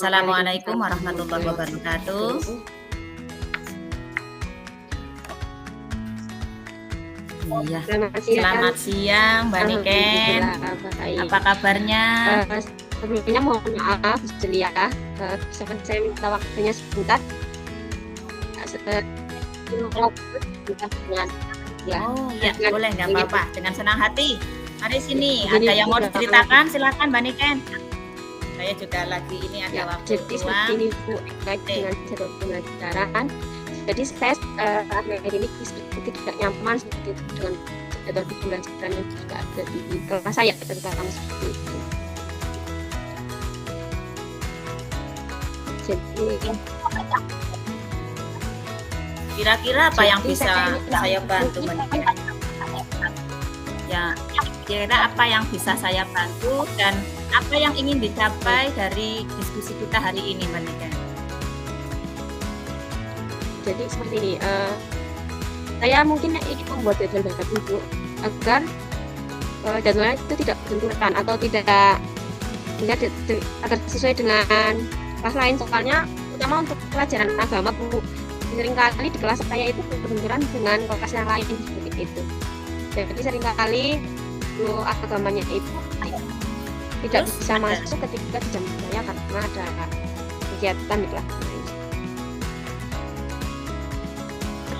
Assalamualaikum Waalaikumsalam warahmatullahi warahmatullahi wabarakatuh. wabarakatuh. Iya, Selamat selamat siang. siang Mbak Niken. Alhamdulillah baik. Apa kabarnya? Sebelumnya mohon maaf Julia, bisa saya minta waktunya sebentar? Sebentar dengan ya. Oh ya, dengan boleh nggak ingin apa-apa. Dengan senang hati. Mari sini, begini ada yang mau Bang. diceritakan? Silakan Mbak Niken. Saya juga lagi ini ada Ya, waktu jadi seperti luang. ini Bu, terkait dengan jadwal pembelajaran. Jadi saya akhir-akhir ini seperti tidak nyaman seperti itu dengan jadwal pembelajaran yang sudah ada di kelas saya terutama seperti itu. Jadi Kira-kira apa yang Jadi bisa saya bantu Mbak Niken? Ya, kira-kira apa yang bisa saya bantu dan apa yang ingin dicapai dari diskusi kita hari ini Mbak Niken? jadi seperti ini, saya mungkin ingin membuat jadwal baru Bu, agar jadwalnya itu tidak benturan atau tidak agar sesuai dengan kelas lain. Soalnya terutama untuk pelajaran agama Bu, seringkali di kelas saya itu berbenturan dengan kelas yang lain seperti itu. Jadi seringkali guru agamanya itu tidak Terus bisa ada masuk ketika di jam saya karena ada kegiatan di kelas lain.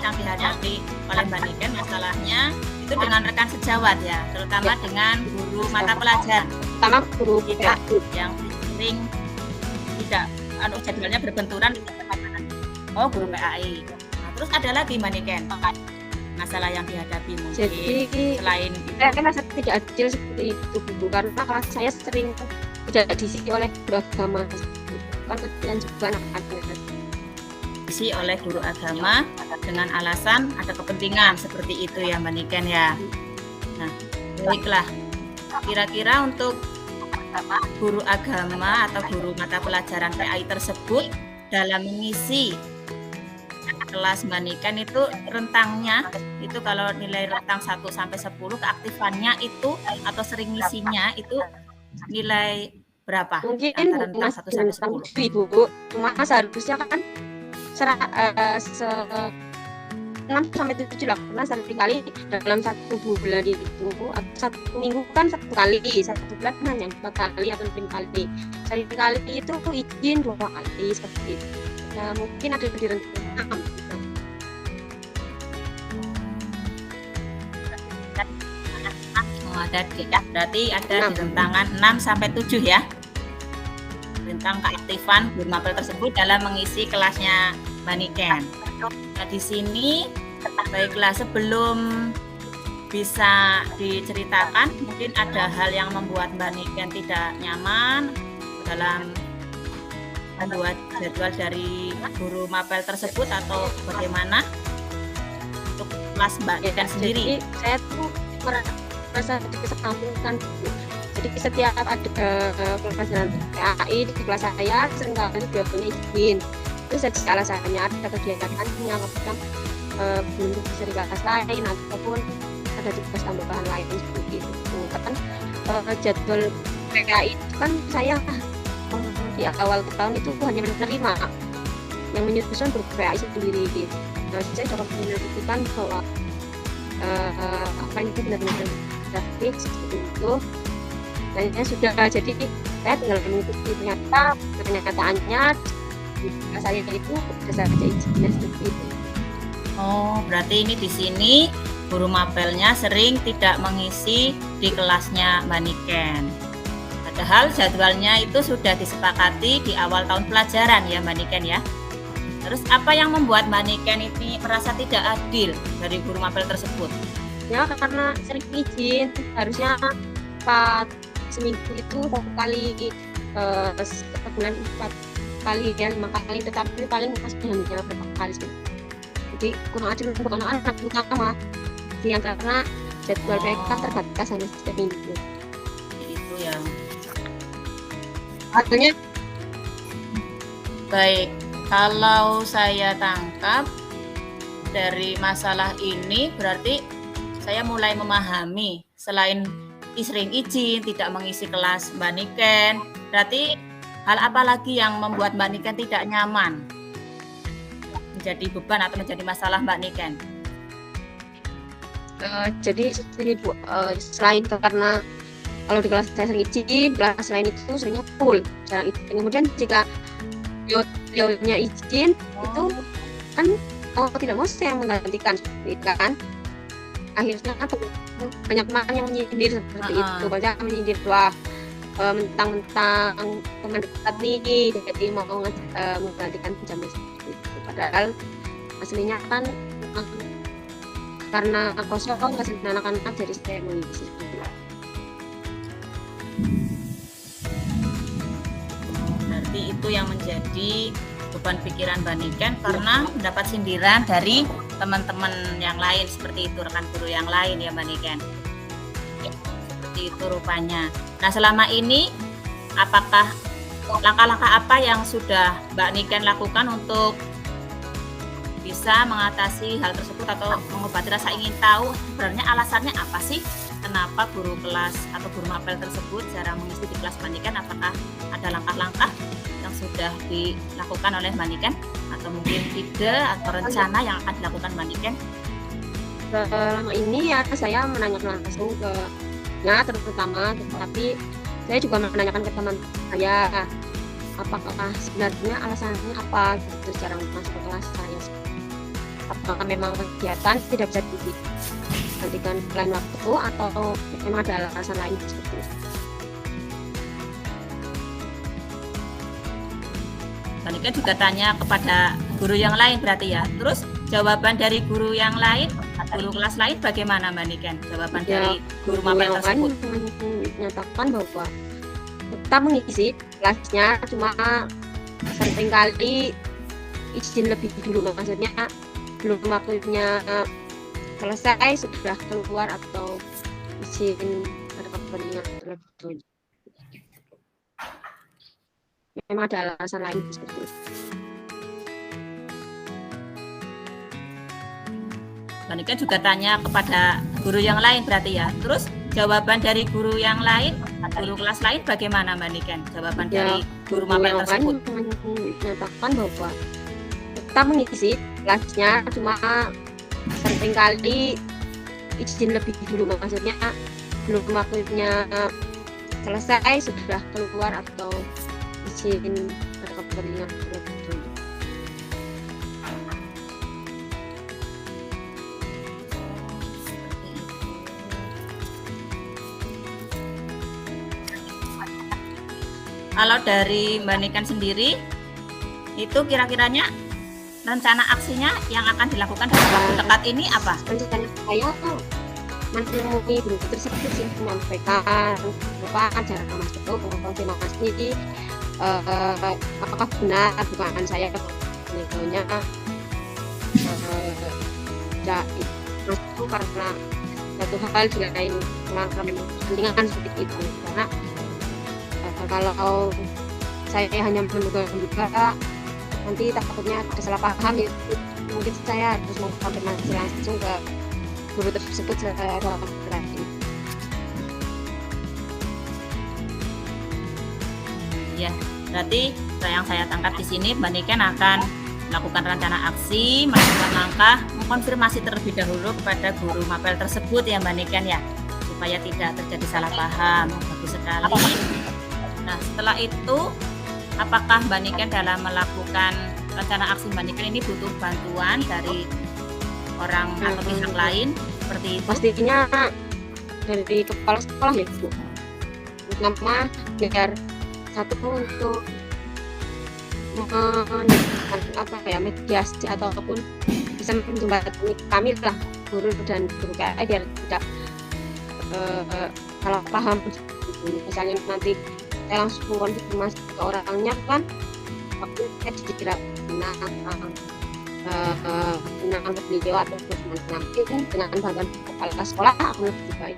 yang dihadapi oleh Mbak Niken masalahnya itu dengan rekan sejawat ya, terutama dengan guru mata pelajaran Pertama guru tidak PAI. yang sering tidak jadwalnya berbenturan dengan teman-teman. Oh, guru PAI. Nah, terus ada lagi Mbak Niken masalah yang dihadapi mungkin Jadi selain itu. saya kan merasa tidak adil seperti itu Bu, karena kelas saya sering tidak diisi oleh guru agama. Kan kebetulan juga anak-anaknya. Diisi oleh guru agama dengan alasan ada kepentingan seperti itu ya Mbak Niken ya. Nah, baiklah. Kira-kira untuk guru agama atau guru mata pelajaran PAI tersebut dalam mengisi kelas Mbak Niken itu rentangnya itu kalau nilai rentang 1 sampai 10 keaktifannya itu atau sering ngisinya itu nilai berapa? Mungkin Antara Bu rentang Mas 1 sampai 10. Ibu, cuma seharusnya kan 6 sampai 7 lah, karena seringkali dalam satu bulan itu atau satu minggu kan satu kali, satu bulan hanya 4 kali atau 5 kali. Seringkali itu izin 2 kali seperti itu. Nah, mungkin ada di rentang 6. Oh, berarti ada di rentangan 6 sampai 7 ya. Rentang keaktifan guru mapel tersebut dalam mengisi kelasnya Mbak Niken. Nah, di sini baiklah sebelum bisa diceritakan mungkin ada hal yang membuat Mbak Niken tidak nyaman dalam membuat jadwal dari guru mapel tersebut atau bagaimana untuk kelas Mbak Niken sendiri. Jadi saya tuh merasa dikesampingkan. Jadi setiap ada pelajaran PAI di kelas saya seringkali biasanya izin. Terus ada alasannya ada kegiatan yang kadang belum bisa di kelas lain ataupun ada tugas tambahan lain seperti itu. Kan jadwal PAI kan saya di awal tahun itu hanya menerima yang menyusun guru PAI sendiri. Nah, saya coba menentukan bahwa apa itu benar-benar grafik seperti itu. Dan sudah jadi saya tinggal mengikuti kenyataannya saya itu sudah saja izinnya seperti itu. Oh, berarti ini di sini guru mapelnya sering tidak mengisi di kelasnya Mbak Niken. Padahal jadwalnya itu sudah disepakati di awal tahun pelajaran ya Mbak Niken ya. Terus apa yang membuat Mbak Niken ini merasa tidak adil dari guru mapel tersebut? Ya karena sering izin, harusnya 4 seminggu itu 1 kali, sebulan 4 kali ya 5 kali, tetapi paling hanya berapa kali sih. Jadi kurang adil untuk anak-anak terutama yang karena jadwal mereka terbatas hanya setiap minggu. Itu ya. Artinya Baik, kalau saya tangkap dari masalah ini berarti saya mulai memahami selain sering izin tidak mengisi kelas Mbak Niken, berarti Hal apa lagi yang membuat Mbak Niken tidak nyaman? Menjadi beban atau menjadi masalah Mbak Niken? Jadi ini Bu, selain karena kalau di kelas saya sering izin, kelas lain itu seringnya full, jarang izin. Kemudian jika beliaunya izin, itu kan tidak mau saya yang menggantikan, gitu kan? Akhirnya banyak teman yang menyindir seperti itu, banyak menyindir wah mentang-mentang teman dekat nih, jadi mau menggantikan jam seperti itu. Padahal aslinya kan karena kosong kasih anak-anak jadi saya mengisi. Berarti itu yang menjadi beban pikiran Mbak Niken karena mendapat sindiran dari teman-teman yang lain seperti itu, rekan guru yang lain ya Mbak Niken. Seperti itu rupanya. Nah selama ini apakah langkah-langkah apa yang sudah Mbak Niken lakukan untuk bisa mengatasi hal tersebut atau mengobati rasa ingin tahu sebenarnya alasannya apa sih kenapa guru kelas atau guru mapel tersebut jarang mengisi di kelas Mbak Niken? Apakah ada langkah-langkah yang sudah dilakukan oleh Mbak Niken atau mungkin ide atau rencana yang akan dilakukan Mbak Niken? Selama ini ya saya menanyakan langsung ke terutama, tapi saya juga menanyakan ke teman saya apakah sebenarnya alasannya apa gitu cara masuk ke kelas saya. Apakah memang kegiatan tidak bisa digantikan lain waktu atau memang ada alasan lain seperti itu. Mbak Niken juga tanya kepada guru yang lain berarti ya. Terus jawaban dari guru yang lain, guru kelas lain bagaimana Mbak Niken? Jawaban dari guru mapel tersebut menyatakan bahwa tetap mengisi kelasnya, cuma seringkali izin lebih dulu, maksudnya belum waktunya selesai sudah keluar atau izin ada kepentingan terlebih dulu. Memang ada alasan lain seperti itu. Mbak Niken juga tanya kepada guru yang lain berarti ya. Terus jawaban dari guru yang lain, guru kelas lain bagaimana Mbak Niken? Jawaban dari guru mapel tersebut menyatakan bahwa tetap mengisi kelasnya, cuma seringkali izin lebih dulu, maksudnya belum waktunya selesai sudah keluar atau izin ada kepentingan terlebih dulu. Kalau dari Mbak Niken sendiri, itu kira-kiranya rencana aksinya yang akan dilakukan dalam waktu dekat ini apa? Rencana saya menemui guru tersebut sih, menyampaikan apa cara masuk konfirmasi apakah benar dugaan saya nilainya tidak masuk karena satu hal di lain kepentingan seperti itu, karena kalau saya hanya menduga nanti takutnya ada salah paham, mungkin saya harus mengkonfirmasi langsung ke guru tersebut secara berarti. Ya, berarti yang saya tangkap di sini Mbak Niken akan melakukan rencana aksi, melakukan langkah mengkonfirmasi terlebih dahulu kepada guru mapel tersebut ya Mbak Niken ya, supaya tidak terjadi salah paham. Bagus sekali. Nah, setelah itu apakah Mbak Niken dalam melakukan rencana aksi Mbak Niken ini butuh bantuan dari orang atau pihak lain seperti itu? Pastinya dari kepala sekolah ya Bu. Pertama biar satu untuk mediasi ataupun bisa menjembatani kami lah guru dan guru KI biar tidak salah paham. Misalnya nanti saya langsung konfirmasi ke orangnya kan aku tidak menang ke beliau atau nanti dengan bantuan kepala sekolah aku lebih baik.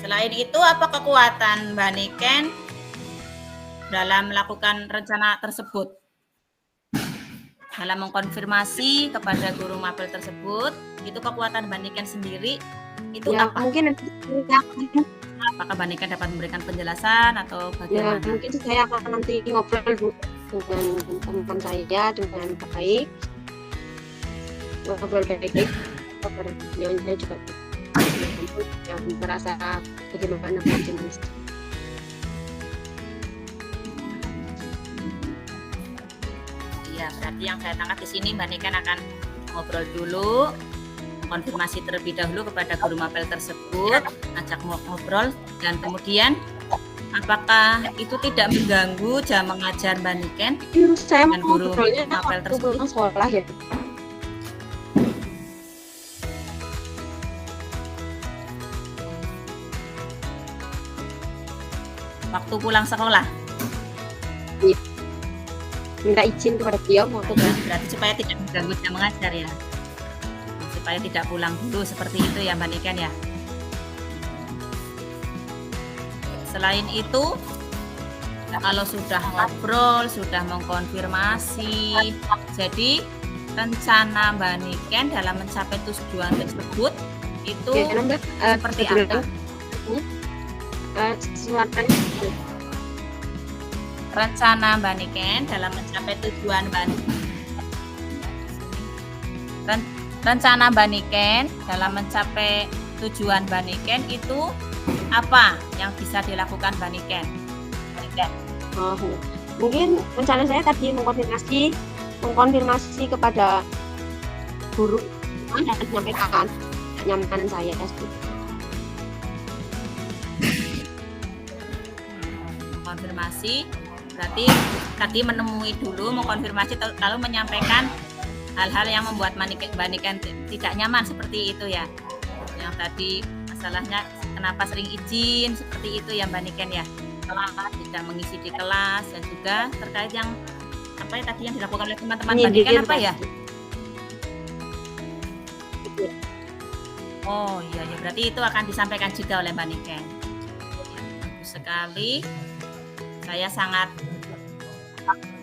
Selain itu, apa kekuatan Mbak Niken dalam melakukan rencana tersebut? Dalam mengkonfirmasi kepada guru mapel tersebut, itu kekuatan Mbak Niken sendiri Itu Ya apa? mungkin Apakah Mbak Niken dapat memberikan penjelasan atau ya bagaimana? mungkin saya akan nanti ngobrol dulu dengan teman saya dengan baik, ngobrol baik-baik agar beliaunya juga yang merasa bagaimana jenis. Iya, berarti yang saya tangkap di sini Mbak Niken akan ngobrol dulu, konfirmasi terlebih dahulu kepada guru mapel tersebut, ngajak ngobrol, dan kemudian apakah itu tidak mengganggu jam mengajar Mbak Niken Saya dan guru ngobrolnya mapel waktu tersebut? pulang sekolah ya. Waktu pulang sekolah, Minta izin kepada beliau mau berarti supaya tidak mengganggu jam mengajar ya, supaya tidak pulang dulu seperti itu ya Mbak Niken ya. Selain itu, kalau sudah ngobrol, sudah mengkonfirmasi, jadi rencana Mbak Niken dalam mencapai tujuan tersebut itu seperti apa? Rencana Mbak Niken dalam mencapai tujuan rencana Mbak Niken dalam mencapai tujuan Mbak Niken itu apa yang bisa dilakukan Mbak Niken? Mungkin rencana saya tadi mengkonfirmasi kepada guru dan menyampaikan kenyamanan saya. Konfirmasi berarti tadi menemui dulu, mengkonfirmasi, lalu menyampaikan hal-hal yang membuat Mbak Niken tidak nyaman seperti itu ya. Yang tadi masalahnya kenapa sering izin seperti itu ya Mbak Niken ya, tidak mengisi di kelas, dan juga terkait yang apa ya tadi yang dilakukan oleh teman-teman Mbak Niken apa ya? Oh iya ya, berarti itu akan disampaikan juga oleh Mbak Niken. Bagus sekali. Saya sangat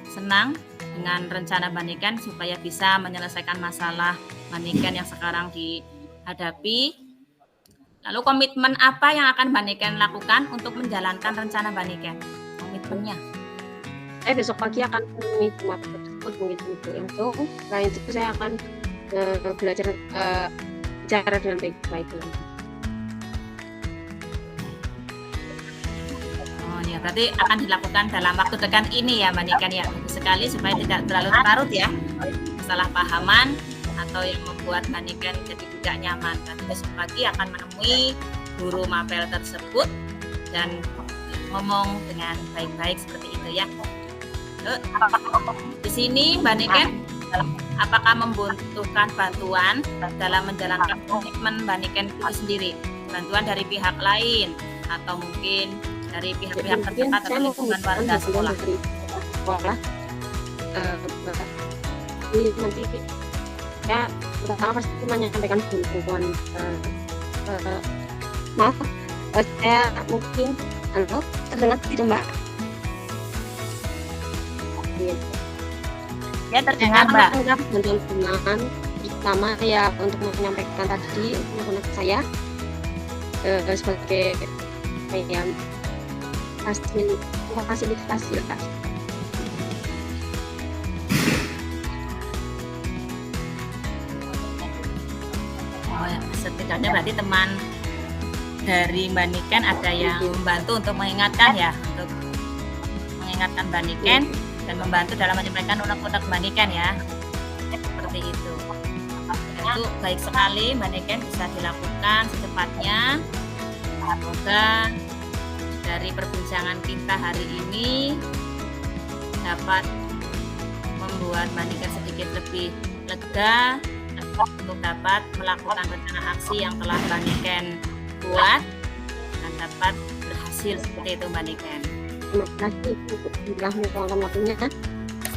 senang dengan rencana Mbak Niken supaya bisa menyelesaikan masalah Mbak Niken yang sekarang dihadapi. Lalu komitmen apa yang akan Mbak Niken lakukan untuk menjalankan rencana Mbak Niken? Komitmennya? Besok pagi akan menemui mapel tersebut, mungkin itu yang itu. Selain itu saya akan belajar bicara dengan baik-baik lagi. Ya, berarti akan dilakukan dalam waktu dekat ini ya Mbak Niken ya. Bagus sekali supaya tidak terlalu larut ya salah pahaman atau yang membuat Mbak Niken jadi tidak nyaman. Dan besok pagi akan menemui guru mapel tersebut dan ngomong dengan baik-baik seperti itu ya. Di sini Mbak Niken apakah membutuhkan bantuan dalam menjalankan komitmen Mbak Niken itu sendiri? Bantuan dari pihak lain atau mungkin dari pihak-pihak terdekat atau lingkungan warga sekolah? Ini nanti ya pertama pasti menyampaikan dukungan. Maaf, saya mungkin terdengar tidak Mbak? Ya terdengar Mbak. Bantuan teman pertama ya untuk menyampaikan tadi menggunakan saya sebagai yang fasilitasi ya. Oh, ya. Setidaknya berarti teman dari Mbak Niken ada yang membantu untuk mengingatkan ya, untuk mengingatkan Mbak Niken dan membantu dalam menyampaikan unek-unek Mbak Niken ya, seperti itu. Itu baik sekali Mbak Niken, bisa dilakukan secepatnya. Semoga dari perbincangan kita hari ini dapat membuat Mbak Niken sedikit lebih lega untuk dapat melakukan rencana aksi yang telah Mbak Niken buat dan dapat berhasil seperti itu Mbak Niken. Terima kasih telah meluangkan waktunya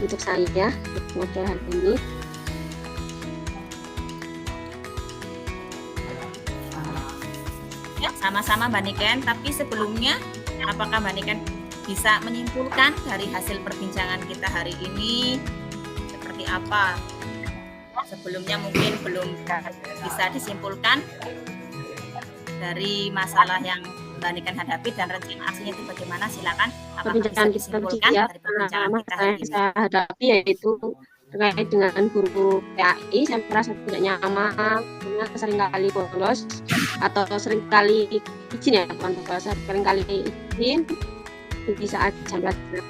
untuk saya ngobrol hari ini. Ya, sama-sama Mbak Niken, tapi sebelumnya apakah Mbak Niken bisa menyimpulkan dari hasil perbincangan kita hari ini seperti apa? Sebelumnya mungkin belum bisa disimpulkan. dari masalah yang Mbak Niken hadapi dan rencana aksinya itu bagaimana? Silakan. Apakah bisa perbincangan kita disimpulkan ya, dari perbincangan kita masalah hari yang ini? saya hadapi yaitu terkait dengan guru PAI. Saya merasa tidak nyaman karena seringkali bolos atau seringkali izin ya, bukan bolos, seringkali izin di saat jam pelajaran.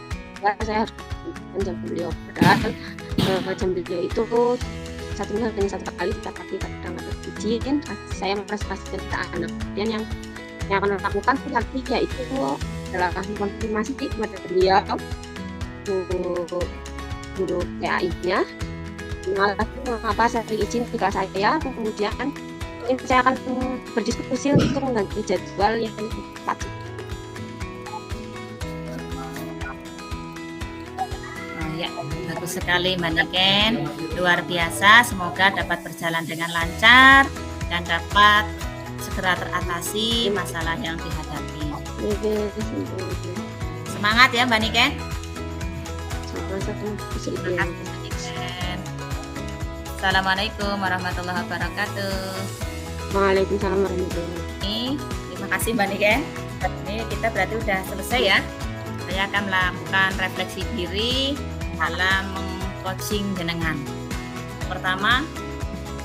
Saya harus jam beliau, padahal jam beliau itu satu minggu hanya satu kali, tapi kadang ada izin. Saya merasa tidak anak. Dan yang akan melakukan nanti yaitu adalah konfirmasi kepada beliau, guru PAI-nya, mengapa saya izin ke kelas saya. Kemudian saya akan berdiskusi untuk mengganti jadwal yang tepat. Ya, bagus sekali Mbak Niken, luar biasa. Semoga dapat berjalan dengan lancar dan dapat segera teratasi masalah yang dihadapi. Semangat ya Mbak Niken. Terima kasih Mbak Niken. Assalamualaikum warahmatullahi wabarakatuh. Waalaikumsalam warahmatullahi wabarakatuh. Terima kasih Mbak Niken. Ini kita berarti udah selesai ya. Saya akan melakukan refleksi diri dalam meng-coaching jenengan. Pertama,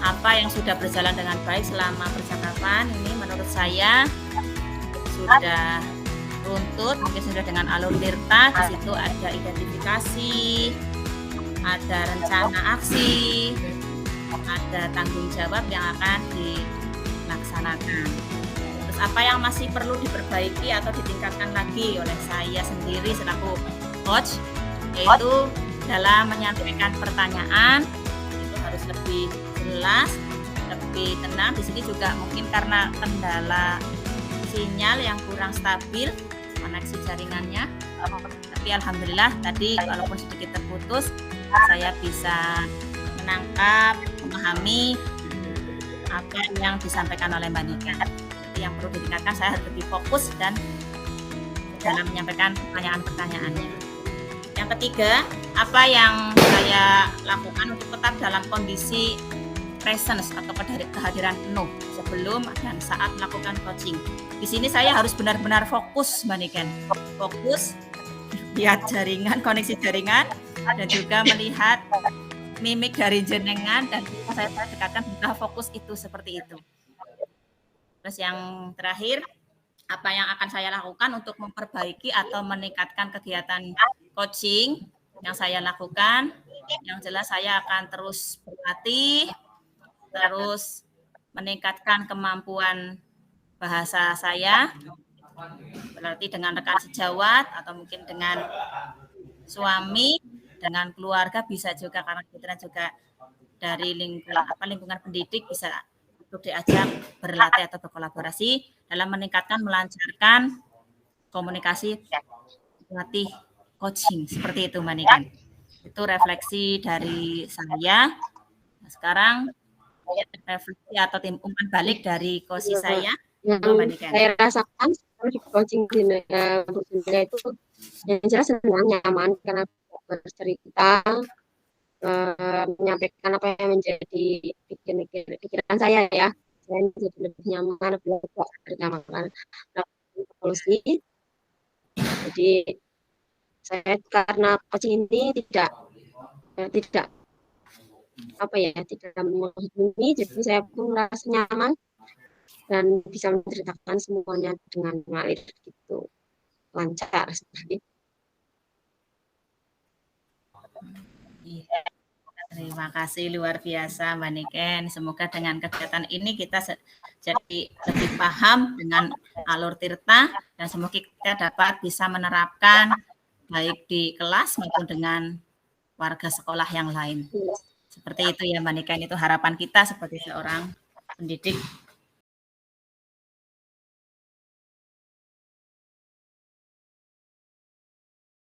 apa yang sudah berjalan dengan baik selama percakapan ini menurut saya sudah runtut, mungkin sudah dengan alur tirta. Di situ ada identifikasi, ada rencana aksi, ada tanggung jawab yang akan dilaksanakan. Terus apa yang masih perlu diperbaiki atau ditingkatkan lagi oleh saya sendiri selaku coach, yaitu dalam menyampaikan pertanyaan itu harus lebih jelas, lebih tenang. Di sini juga mungkin karena kendala sinyal yang kurang stabil koneksi jaringannya, tapi alhamdulillah tadi walaupun sedikit terputus saya bisa menangkap, memahami apa yang disampaikan oleh Mbak Niken. Jadi yang perlu ditingkatkan, saya harus lebih fokus dan dalam menyampaikan pertanyaan-pertanyaannya. Yang ketiga, apa yang saya lakukan untuk tetap dalam kondisi presence atau kehadiran penuh sebelum dan saat melakukan coaching. Di sini saya harus benar-benar fokus Mbak Niken. Fokus, lihat jaringan, koneksi jaringan, dan juga melihat mimik dari jenengan, dan saya dekatkan juga fokus itu seperti itu. Terus yang terakhir, apa yang akan saya lakukan untuk memperbaiki atau meningkatkan kegiatan coaching yang saya lakukan. Yang jelas saya akan terus berlatih, terus meningkatkan kemampuan bahasa saya, berarti dengan rekan sejawat atau mungkin dengan suami, dengan keluarga bisa juga, karena kita juga dari lingkungan pendidik bisa untuk diajak berlatih atau berkolaborasi dalam meningkatkan, melancarkan komunikasi pelatih coaching. Seperti itu Mbak Niken. Itu refleksi dari saya. Nah, sekarang refleksi atau umpan balik dari coach saya. Yang saya rasakan di coaching itu yang jelas senang, nyaman karena bercerita, menyampaikan apa yang menjadi pikiran saya ya. Saya jadi lebih nyaman, lebih lega bernyaman solusi. Jadi saya karena coaching ini tidak menghubungi, jadi saya pun merasa nyaman dan bisa menceritakan semuanya dengan mengalir gitu, lancar seperti itu. Terima kasih, luar biasa Mbak Niken. Semoga dengan kegiatan ini kita jadi lebih paham dengan alur tirta, dan semoga kita dapat bisa menerapkan baik di kelas maupun dengan warga sekolah yang lain. Seperti itu ya Mbak Niken, itu harapan kita sebagai seorang pendidik